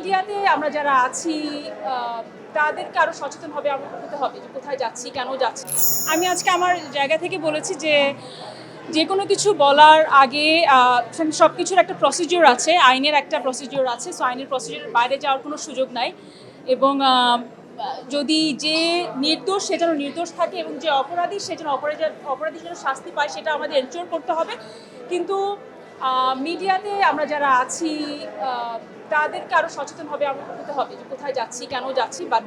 মিডিয়াতে আমরা যারা আছি তাদেরকে আরও সচেতন হবে হতে হবে যে কোথায় যাচ্ছি, কেন যাচ্ছি। আমি আজকে আমার জায়গা থেকে বলেছি যে কোনো কিছু বলার আগে সব কিছুর একটা প্রসিডিওর আছে, আইনের একটা প্রসিডিওর আছে। সো আইনের প্রসিডিওরের বাইরে যাওয়ার কোনো সুযোগ নাই। এবং যদি যে নির্দোষ সে যেন নির্দোষ থাকে এবং যে অপরাধী সে যেন অপরাধী যেন শাস্তি পায়, সেটা আমাদের এনশিওর করতে হবে। কিন্তু মিডিয়াতে আমরা যারা আছি তাদেরকে আরও সচেতন হতে হবে যে কোথায় যাচ্ছি, কেন যাচ্ছি, বাট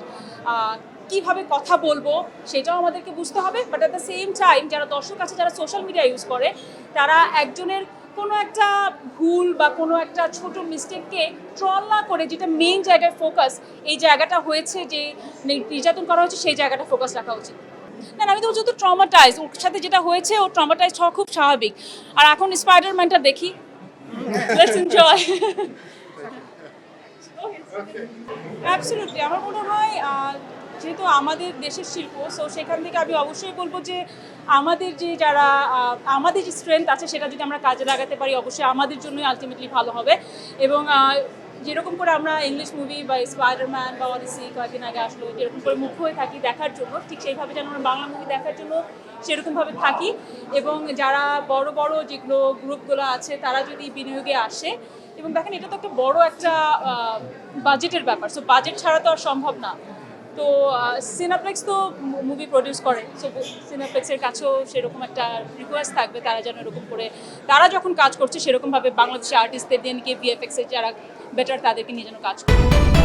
কীভাবে কথা বলবো সেটাও আমাদেরকে বুঝতে হবে। But at the same time যারা দর্শক আছে, যারা সোশ্যাল মিডিয়া ইউজ করে, তারা একজনের কোনো একটা ভুল বা কোনো একটা ছোট মিস্টেককে ট্রল না করে যেটা মেইন জায়গায় ফোকাস, এই জায়গাটা হয়েছে যে নির্যাতন করা হয়েছে, সেই জায়গাটা ফোকাস রাখা উচিত। না, আমি তো যেহেতু ট্রমাটাইজ, ওর সাথে যেটা হয়েছে ও ট্রমাটাইজ হওয়া খুব স্বাভাবিক। আর এখন স্পাইডারম্যানটা দেখি, লেটস এনজয়। অ্যাবসলিউটলি আমার মনে হয় যেহেতু আমাদের দেশের শিল্প, সো সেখান থেকে আমি অবশ্যই বলবো যে আমাদের আমাদের যে স্ট্রেংথ আছে সেটা যদি আমরা কাজে লাগাতে পারি, অবশ্যই আমাদের জন্যই আলটিমেটলি ভালো হবে। এবং যেরকম করে আমরা ইংলিশ মুভি বা স্পাইডারম্যান বা অডিসি কয়েকদিন আগে আসলো, যেরকম করে মুখ হয়ে থাকি দেখার জন্য, ঠিক সেইভাবে যেন আমরা বাংলা মুভি দেখার জন্য সেরকমভাবে থাকি। এবং যারা বড় বড় যেগুলো গ্রুপগুলো আছে তারা যদি বিনিয়োগে আসে, এবং দেখেন এটা তো একটা বড় একটা বাজেটের ব্যাপার, সো বাজেট ছাড়া তো আর সম্ভব না। তো সিনেপ্লেক্স তো মুভি প্রডিউস করে, সো সিনেপ্লেক্সের কাছেও সেরকম একটা রিকোয়েস্ট থাকবে, তারা যেন এরকম করে তারা যখন কাজ করছে সেরকমভাবে বাংলাদেশি আর্টিস্টদের দিয়ে নিয়ে ভিএফএক্সের যারা বেটার তাদেরকে নিয়ে যেন কাজ করে।